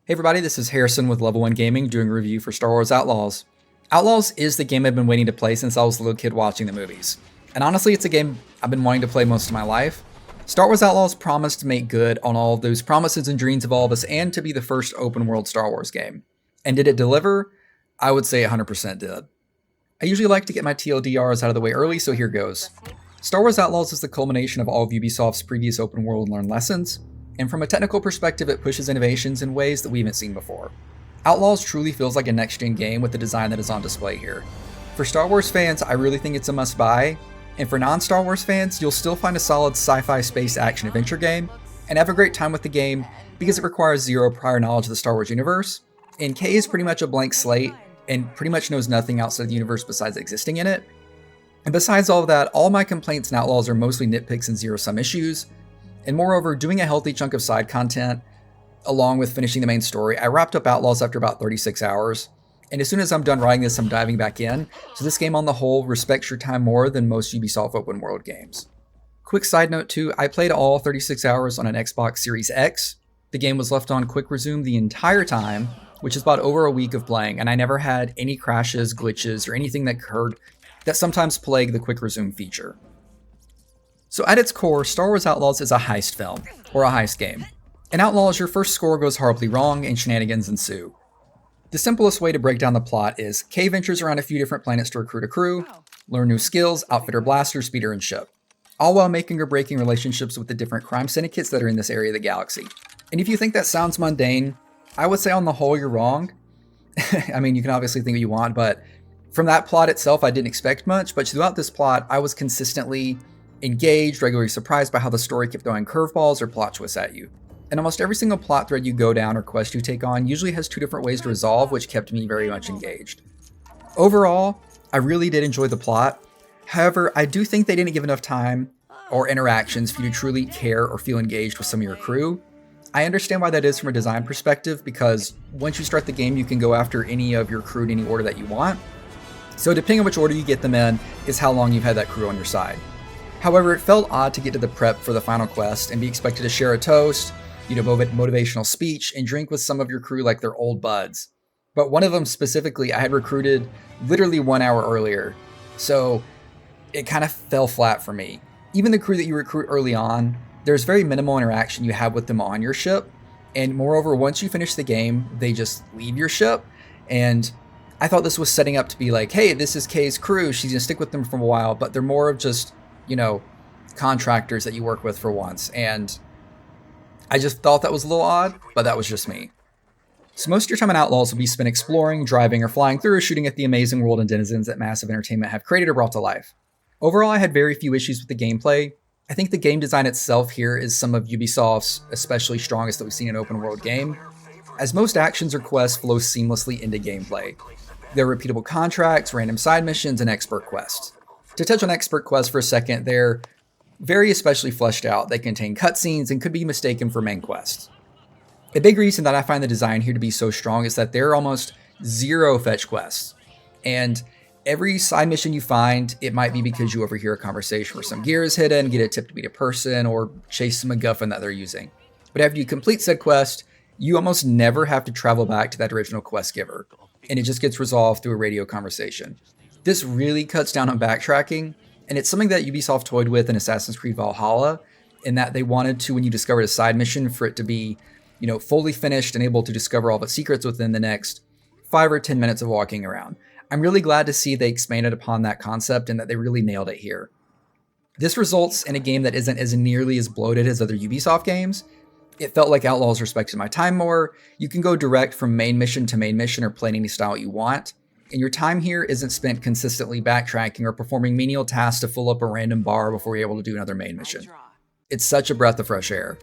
Hey everybody, this is Harrison with Level 1 Gaming doing a review for Star Wars Outlaws. Outlaws is the game I've been waiting to play since I was a little kid watching the movies. And honestly, it's a game I've been wanting to play most of my life. Star Wars Outlaws promised to make good on all of those promises and dreams of all of us and to be the first open world Star Wars game. And did it deliver? I would say 100% did. I usually like to get my TLDRs out of the way early, so here goes. Star Wars Outlaws is the culmination of all of Ubisoft's previous open world learned lessons. And from a technical perspective, it pushes innovations in ways that we haven't seen before. Outlaws truly feels like a next-gen game with the design that is on display here. For Star Wars fans, I really think it's a must-buy, and for non-Star Wars fans, you'll still find a solid sci-fi space action adventure game, and have a great time with the game because it requires zero prior knowledge of the Star Wars universe, and Kay is pretty much a blank slate, and pretty much knows nothing outside the universe besides existing in it. And besides all of that, all my complaints in Outlaws are mostly nitpicks and zero-sum issues. And moreover, doing a healthy chunk of side content, along with finishing the main story, I wrapped up Outlaws after about 36 hours. And as soon as I'm done writing this, I'm diving back in. So this game on the whole respects your time more than most Ubisoft open world games. Quick side note too, I played all 36 hours on an Xbox Series X. The game was left on quick resume the entire time, which is about over a week of playing, and I never had any crashes, glitches, or anything that occurred that sometimes plague the quick resume feature. So at its core, Star Wars Outlaws is a heist film, or a heist game. In Outlaws, your first score goes horribly wrong and shenanigans ensue. The simplest way to break down the plot is Kay ventures around a few different planets to recruit a crew, learn new skills, outfit her blaster, speeder, and ship, all while making or breaking relationships with the different crime syndicates that are in this area of the galaxy. And if you think that sounds mundane, I would say on the whole you're wrong. I mean, you can obviously think what you want, but from that plot itself, I didn't expect much, but throughout this plot, I was consistently engaged, regularly surprised by how the story kept throwing curveballs or plot twists at you. And almost every single plot thread you go down or quest you take on usually has two different ways to resolve, which kept me very much engaged. Overall, I really did enjoy the plot. However, I do think they didn't give enough time or interactions for you to truly care or feel engaged with some of your crew. I understand why that is from a design perspective, because once you start the game, you can go after any of your crew in any order that you want. So depending on which order you get them in is how long you've had that crew on your side. However, it felt odd to get to the prep for the final quest and be expected to share a toast, motivational speech, and drink with some of your crew like they're old buds. But one of them specifically, I had recruited literally 1 hour earlier, so it kind of fell flat for me. Even the crew that you recruit early on, there's very minimal interaction you have with them on your ship, and moreover, once you finish the game, they just leave your ship, and I thought this was setting up to be like, hey, this is Kay's crew, she's gonna stick with them for a while, but they're more of just contractors that you work with for once, and I just thought that was a little odd, but that was just me. So most of your time in Outlaws will be spent exploring, driving, or flying through, or shooting at the amazing world and denizens that Massive Entertainment have created or brought to life. Overall, I had very few issues with the gameplay. I think the game design itself here is some of Ubisoft's especially strongest that we've seen in an open world game, as most actions or quests flow seamlessly into gameplay. There are repeatable contracts, random side missions, and expert quests. To touch on expert quests for a second, they're very especially fleshed out. They contain cutscenes and could be mistaken for main quests. A big reason that I find the design here to be so strong is that there are almost zero fetch quests. And every side mission you find, it might be because you overhear a conversation where some gear is hidden, get a tip to meet a person, or chase some MacGuffin that they're using. But after you complete said quest, you almost never have to travel back to that original quest giver, and it just gets resolved through a radio conversation. This really cuts down on backtracking, and it's something that Ubisoft toyed with in Assassin's Creed Valhalla, in that they wanted to, when you discovered a side mission, for it to be, fully finished and able to discover all the secrets within the next 5 or 10 minutes of walking around. I'm really glad to see they expanded upon that concept and that they really nailed it here. This results in a game that isn't as nearly as bloated as other Ubisoft games. It felt like Outlaws respected my time more. You can go direct from main mission to main mission or play in any style you want. And your time here isn't spent consistently backtracking or performing menial tasks to fill up a random bar before you're able to do another main mission. It's such a breath of fresh air.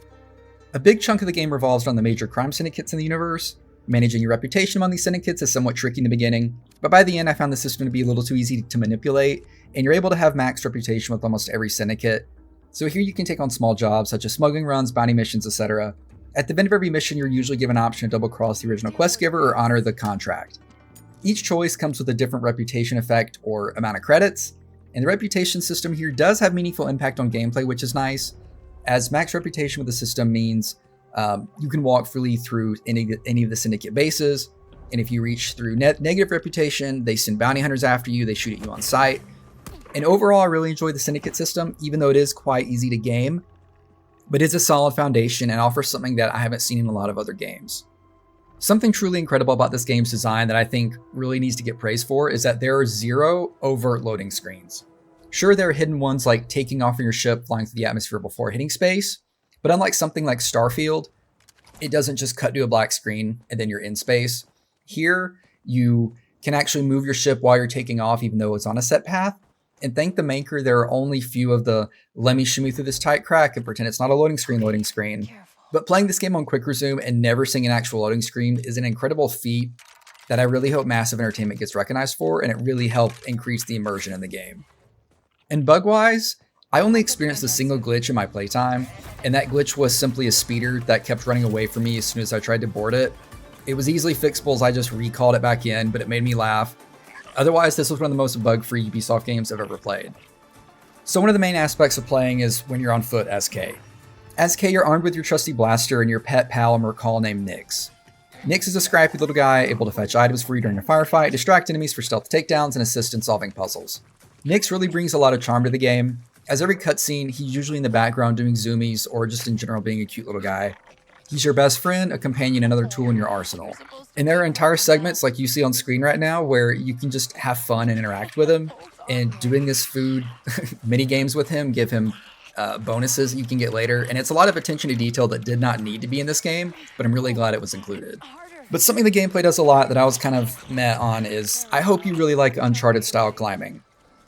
A big chunk of the game revolves around the major crime syndicates in the universe. Managing your reputation among these syndicates is somewhat tricky in the beginning, but by the end I found the system to be a little too easy to manipulate, and you're able to have max reputation with almost every syndicate. So here you can take on small jobs such as smuggling runs, bounty missions, etc. At the end of every mission, you're usually given an option to double cross the original quest giver or honor the contract. Each choice comes with a different reputation effect or amount of credits, and the reputation system here does have meaningful impact on gameplay, which is nice, as max reputation with the system means You can walk freely through any of the Syndicate bases, and if you reach through negative reputation, they send bounty hunters after you, they shoot at you on sight. And overall, I really enjoy the Syndicate system, even though it is quite easy to game, but it's a solid foundation and offers something that I haven't seen in a lot of other games. Something truly incredible about this game's design that I think really needs to get praised for is that there are 0 overt loading screens. Sure, there are hidden ones like taking off from your ship, flying through the atmosphere before hitting space, but unlike something like Starfield, it doesn't just cut to a black screen and then you're in space. Here, you can actually move your ship while you're taking off, even though it's on a set path. And thank the maker, there are only few of the let me shimmy through this tight crack and pretend it's not a loading screen. But playing this game on quick resume and never seeing an actual loading screen is an incredible feat that I really hope Massive Entertainment gets recognized for, and it really helped increase the immersion in the game. And bug-wise, I only experienced a single glitch in my playtime, and that glitch was simply a speeder that kept running away from me as soon as I tried to board it. It was easily fixable as I just recalled it back in, but it made me laugh. Otherwise, this was one of the most bug-free Ubisoft games I've ever played. So one of the main aspects of playing is when you're on foot as Kay. As Kay, you're armed with your trusty blaster and your pet pal and Mercall named Nyx. Nyx is a scrappy little guy able to fetch items for you during a firefight, distract enemies for stealth takedowns, and assist in solving puzzles. Nyx really brings a lot of charm to the game. As every cutscene, he's usually in the background doing zoomies or just in general being a cute little guy. He's your best friend, a companion, another tool in your arsenal. And there are entire segments like you see on screen right now where you can just have fun and interact with him. And doing this food mini games with him give him bonuses you can get later. And it's a lot of attention to detail that did not need to be in this game, but I'm really glad it was included. But something the gameplay does a lot that I was kind of meh on is I hope you really like Uncharted style climbing.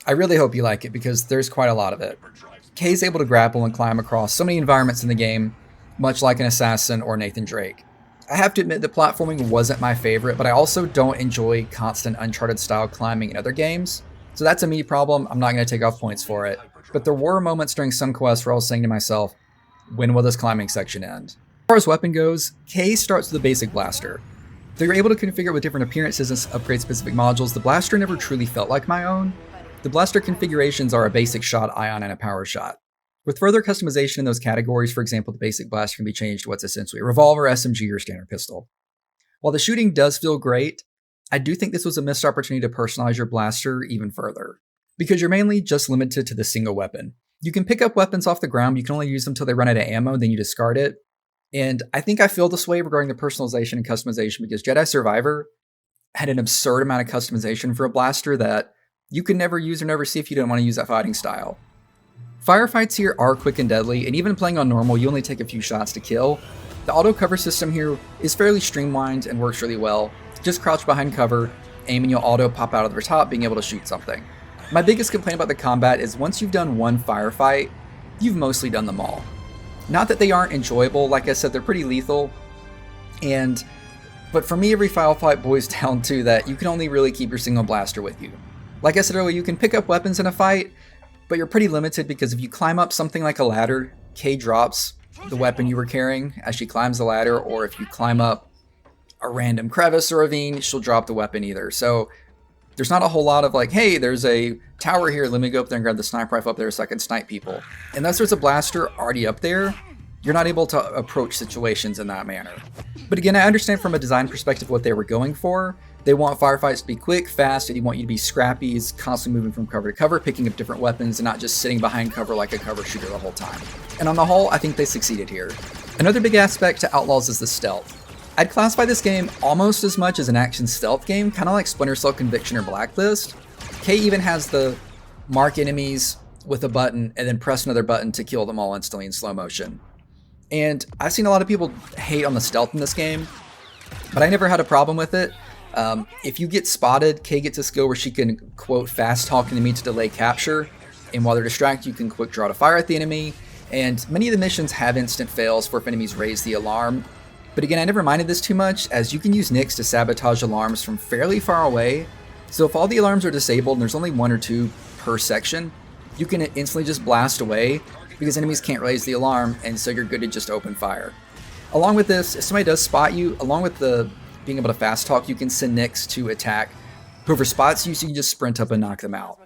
I really hope you like it because there's quite a lot of it. Kay's able to grapple and climb across so many environments in the game, much like an Assassin or Nathan Drake. I have to admit that platforming wasn't my favorite, but I also don't enjoy constant Uncharted style climbing in other games. So that's a me problem, I'm not going to take off points for it. But there were moments during some quests where I was saying to myself, when will this climbing section end? As far as weapon goes, Kay starts with a basic blaster. Though you're able to configure it with different appearances and upgrade specific modules, the blaster never truly felt like my own. The blaster configurations are a basic shot, ion, and a power shot. With further customization in those categories, for example, the basic blaster can be changed to what's essentially a revolver, SMG, or standard pistol. While the shooting does feel great, I do think this was a missed opportunity to personalize your blaster even further, because you're mainly just limited to the single weapon. You can pick up weapons off the ground, but you can only use them until they run out of ammo, then you discard it. And I think I feel this way regarding the personalization and customization because Jedi Survivor had an absurd amount of customization for a blaster that you could never use or never see if you didn't want to use that fighting style. Firefights here are quick and deadly, and even playing on normal, you only take a few shots to kill. The auto cover system here is fairly streamlined and works really well. Just crouch behind cover, aim and you'll auto pop out of the top, being able to shoot something. My biggest complaint about the combat is once you've done one firefight, you've mostly done them all. Not that they aren't enjoyable, like I said, they're pretty lethal, but for me every firefight boils down to that you can only really keep your single blaster with you. Like I said earlier, you can pick up weapons in a fight, but you're pretty limited because if you climb up something like a ladder, Kay drops the weapon you were carrying as she climbs the ladder, or if you climb up a random crevice or ravine, she'll drop the weapon either. So there's not a whole lot of like, hey, there's a tower here, let me go up there and grab the sniper rifle up there so I can snipe people. Unless there's a blaster already up there, you're not able to approach situations in that manner. But again, I understand from a design perspective what they were going for. They want firefights to be quick, fast, and you want you to be scrappy, constantly moving from cover to cover, picking up different weapons, and not just sitting behind cover like a cover shooter the whole time. And on the whole, I think they succeeded here. Another big aspect to Outlaws is the stealth. I'd classify this game almost as much as an action stealth game, kind of like Splinter Cell Conviction or Blacklist. Kay even has the mark enemies with a button and then press another button to kill them all instantly in slow motion. And I've seen a lot of people hate on the stealth in this game, but I never had a problem with it. If you get spotted, Kay gets a skill where she can, quote, fast talk an enemy to delay capture, and while they're distracted, you can quick draw to fire at the enemy, and many of the missions have instant fails for if enemies raise the alarm. But again, I never minded this too much, as you can use Nyx to sabotage alarms from fairly far away, so if all the alarms are disabled and there's only one or two per section, you can instantly just blast away, because enemies can't raise the alarm, and so you're good to just open fire. Along with this, if somebody does spot you, along with the being able to fast talk, you can send Nyx to attack whoever spots you, so you can just sprint up and knock them out.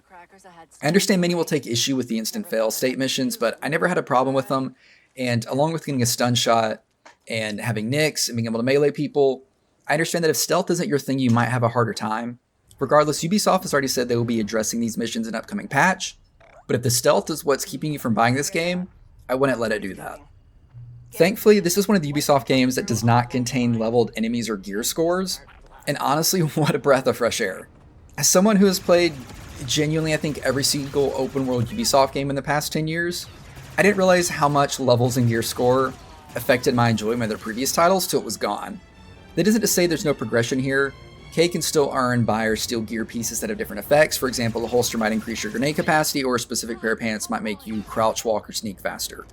I understand many will take issue with the instant fail state missions, but I never had a problem with them, and along with getting a stun shot, and having nicks and being able to melee people. I understand that if stealth isn't your thing, you might have a harder time. Regardless, Ubisoft has already said they will be addressing these missions in an upcoming patch, but if the stealth is what's keeping you from buying this game, I wouldn't let it do that. Thankfully, this is one of the Ubisoft games that does not contain leveled enemies or gear scores, and honestly, what a breath of fresh air. As someone who has played genuinely, I think, every single open world Ubisoft game in the past 10 years, I didn't realize how much levels and gear score affected my enjoyment of their previous titles till it was gone. That isn't to say there's no progression here. K can still earn, buy, or steal gear pieces that have different effects. For example, a holster might increase your grenade capacity, or a specific pair of pants might make you crouch, walk, or sneak faster.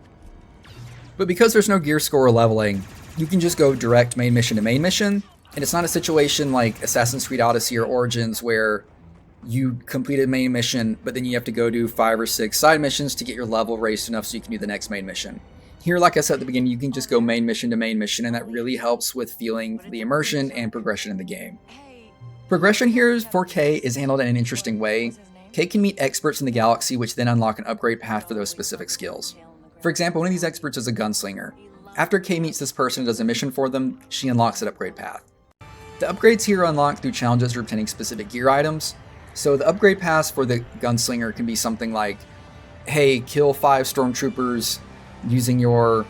But because there's no gear score or leveling, you can just go direct main mission to main mission, and it's not a situation like Assassin's Creed Odyssey or Origins where you completed main mission, but then you have to go do 5 or 6 side missions to get your level raised enough so you can do the next main mission. Here, like I said at the beginning, you can just go main mission to main mission, and that really helps with feeling the immersion and progression in the game. Progression here for K is handled in an interesting way. K can meet experts in the galaxy, which then unlock an upgrade path for those specific skills. For example, one of these experts is a gunslinger. After K meets this person and does a mission for them, she unlocks an upgrade path. The upgrades here are unlocked through challenges for obtaining specific gear items. So the upgrade paths for the gunslinger can be something like, hey, kill 5 stormtroopers using your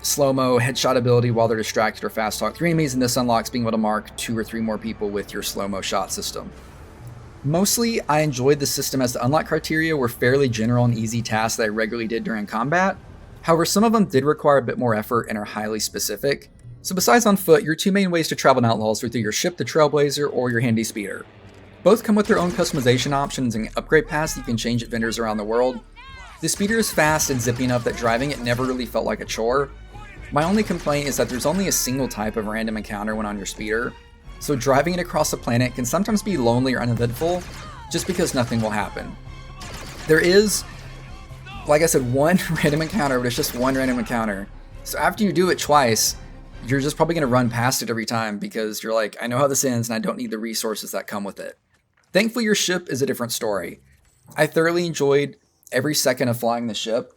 slow-mo headshot ability while they're distracted, or fast talk 3 enemies, and this unlocks being able to mark 2 or 3 more people with your slow-mo shot system. Mostly, I enjoyed the system as the unlock criteria were fairly general and easy tasks that I regularly did during combat. However, some of them did require a bit more effort and are highly specific. So besides on foot, your 2 main ways to travel in Outlaws are through your ship, the Trailblazer, or your handy speeder. Both come with their own customization options and upgrade paths that you can change at vendors around the world. The speeder is fast and zippy enough that driving it never really felt like a chore. My only complaint is that there's only a single type of random encounter when on your speeder, so driving it across the planet can sometimes be lonely or uneventful just because nothing will happen. There is, like I said, one random encounter, but it's just one random encounter. So after you do it twice, you're just probably going to run past it every time because you're like, I know how this ends and I don't need the resources that come with it. Thankfully, your ship is a different story. I thoroughly enjoyed every second of flying the ship.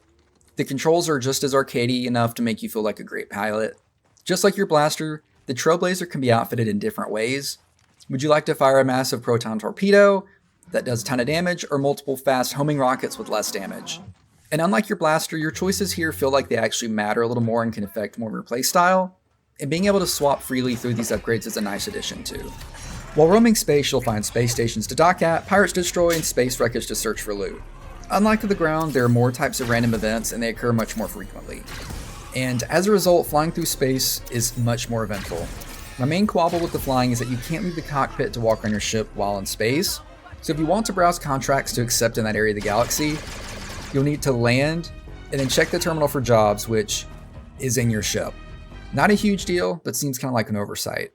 The controls are just as arcadey enough to make you feel like a great pilot. Just like your blaster, the Trailblazer can be outfitted in different ways. Would you like to fire a massive proton torpedo that does a ton of damage, or multiple fast homing rockets with less damage? And unlike your blaster, your choices here feel like they actually matter a little more and can affect more of your playstyle, and being able to swap freely through these upgrades is a nice addition too. While roaming space, you'll find space stations to dock at, pirates to destroy, and space wreckage to search for loot. Unlike the ground, there are more types of random events and they occur much more frequently. And as a result, flying through space is much more eventful. My main quibble with the flying is that you can't leave the cockpit to walk around your ship while in space. So if you want to browse contracts to accept in that area of the galaxy, you'll need to land and then check the terminal for jobs, which is in your ship. Not a huge deal, but seems kind of like an oversight.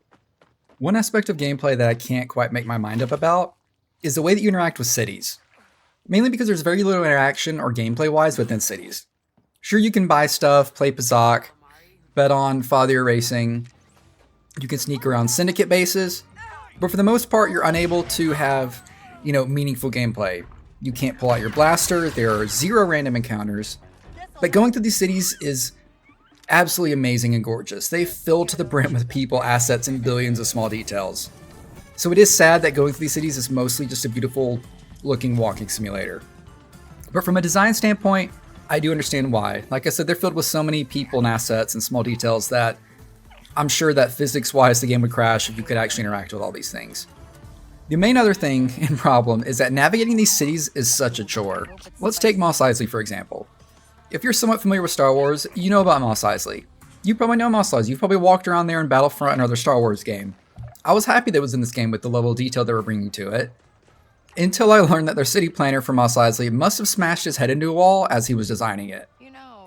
One aspect of gameplay that I can't quite make my mind up about is the way that you interact with cities. Mainly because there's very little interaction or gameplay-wise within cities. Sure, you can buy stuff, play Pazak, bet on Father Racing, you can sneak around syndicate bases, but for the most part, you're unable to have, meaningful gameplay. You can't pull out your blaster, there are 0 random encounters, but going through these cities is absolutely amazing and gorgeous. They fill to the brim with people, assets, and billions of small details. So it is sad that going through these cities is mostly just a beautiful looking walking simulator. But from a design standpoint, I do understand why. Like I said, they're filled with so many people and assets and small details that I'm sure that physics-wise the game would crash if you could actually interact with all these things. The main other thing and problem is that navigating these cities is such a chore. Let's take Mos Eisley for example. If you're somewhat familiar with Star Wars, you know about Mos Eisley. You probably know Mos Eisley. You've probably walked around there in Battlefront and other Star Wars game. I was happy that it was in this game with the level of detail they were bringing to it, until I learned that their city planner for Mos Eisley must have smashed his head into a wall as he was designing it.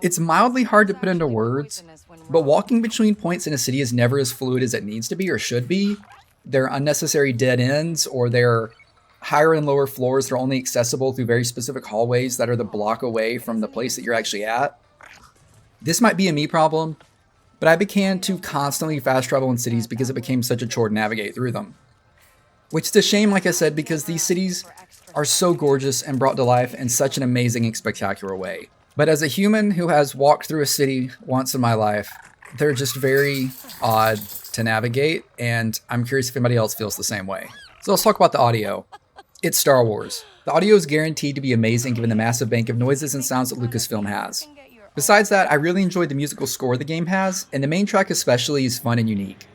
It's mildly hard to put into words, but walking between points in a city is never as fluid as it needs to be or should be. There are unnecessary dead ends, or there are higher and lower floors that are only accessible through very specific hallways that are the block away from the place that you're actually at. This might be a me problem, but I began to constantly fast travel in cities because it became such a chore to navigate through them. Which is a shame, like I said, because these cities are so gorgeous and brought to life in such an amazing and spectacular way. But as a human who has walked through a city once in my life, they're just very odd to navigate, and I'm curious if anybody else feels the same way. So let's talk about the audio. It's Star Wars. The audio is guaranteed to be amazing given the massive bank of noises and sounds that Lucasfilm has. Besides that, I really enjoyed the musical score the game has, and the main track especially is fun and unique.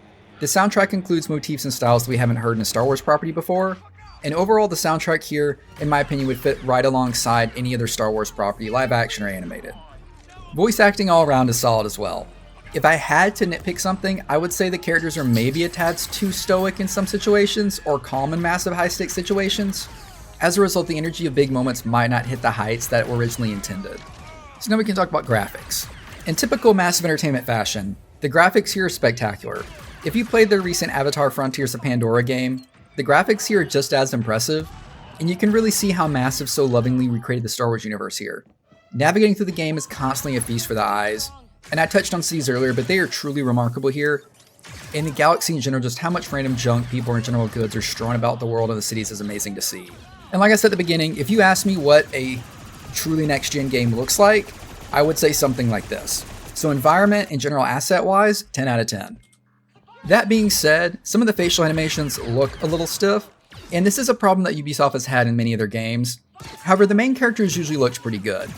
The soundtrack includes motifs and styles that we haven't heard in a Star Wars property before, and overall the soundtrack here, in my opinion, would fit right alongside any other Star Wars property, live action or animated. Voice acting all around is solid as well. If I had to nitpick something, I would say the characters are maybe a tad too stoic in some situations, or calm in massive high-stakes situations. As a result, the energy of big moments might not hit the heights that were originally intended. So now we can talk about graphics. In typical massive entertainment fashion, the graphics here are spectacular. If you played the recent Avatar Frontiers of Pandora game, the graphics here are just as impressive, and you can really see how Massive so lovingly recreated the Star Wars universe here. Navigating through the game is constantly a feast for the eyes, and I touched on cities earlier, but they are truly remarkable here. In the galaxy in general, just how much random junk, people, and general goods are strewn about the world of the cities is amazing to see. And like I said at the beginning, if you ask me what a truly next-gen game looks like, I would say something like this. So environment and general asset-wise, 10 out of 10. That being said, some of the facial animations look a little stiff, and this is a problem that Ubisoft has had in many other games. However, the main characters usually looked pretty good.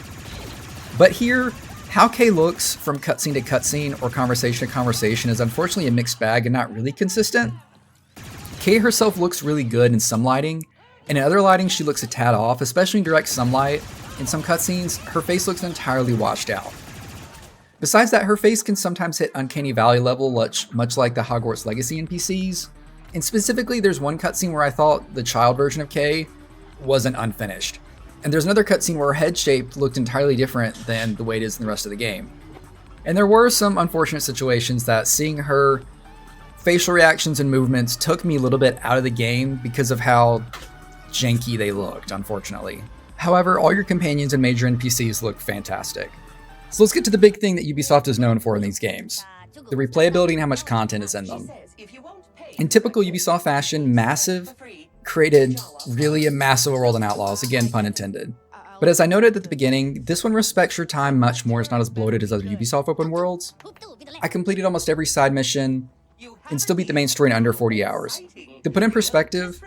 But here, how Kay looks from cutscene to cutscene or conversation to conversation is unfortunately a mixed bag and not really consistent. Kay herself looks really good in some lighting, and in other lighting she looks a tad off, especially in direct sunlight. In some cutscenes, her face looks entirely washed out. Besides that, her face can sometimes hit Uncanny Valley level, much like the Hogwarts Legacy NPCs. And specifically, there's one cutscene where I thought the child version of Kay wasn't unfinished. And there's another cutscene where her head shape looked entirely different than the way it is in the rest of the game. And there were some unfortunate situations that seeing her facial reactions and movements took me a little bit out of the game because of how janky they looked, unfortunately. However, all your companions and major NPCs look fantastic. So let's get to the big thing that Ubisoft is known for in these games: the replayability and how much content is in them. In typical Ubisoft fashion, Massive created really a massive world in Outlaws, again pun intended. But as I noted at the beginning, this one respects your time much more. It's not as bloated as other Ubisoft open worlds. I completed almost every side mission and still beat the main story in under 40 hours. To put in perspective,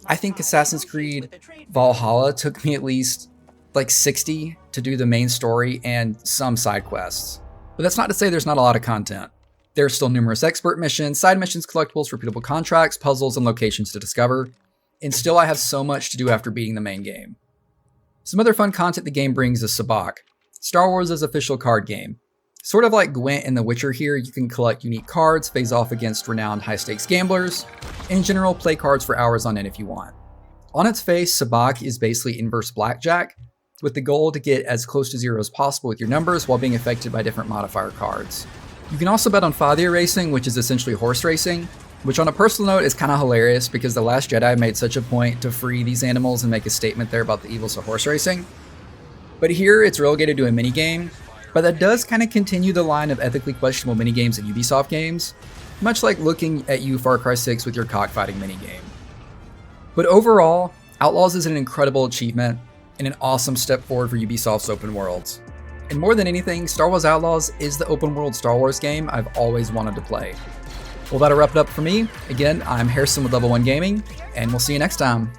I think Assassin's Creed Valhalla took me at least like 60 to do the main story and some side quests. But that's not to say there's not a lot of content. There are still numerous expert missions, side missions, collectibles, repeatable contracts, puzzles, and locations to discover. And still I have so much to do after beating the main game. Some other fun content the game brings is Sabacc, Star Wars' official card game. Sort of like Gwent in The Witcher here, you can collect unique cards, face off against renowned high-stakes gamblers, and in general play cards for hours on end if you want. On its face, Sabacc is basically inverse blackjack, with the goal to get as close to zero as possible with your numbers while being affected by different modifier cards. You can also bet on Fathier racing, which is essentially horse racing, which on a personal note is kind of hilarious because The Last Jedi made such a point to free these animals and make a statement there about the evils of horse racing. But here it's relegated to a minigame, but that does kind of continue the line of ethically questionable minigames in Ubisoft games, much like looking at you Far Cry 6 with your cockfighting minigame. But overall, Outlaws is an incredible achievement and an awesome step forward for Ubisoft's open worlds. And more than anything, Star Wars Outlaws is the open world Star Wars game I've always wanted to play. Well, that'll wrap it up for me. Again, I'm Harrison with Level 1 Gaming, and we'll see you next time.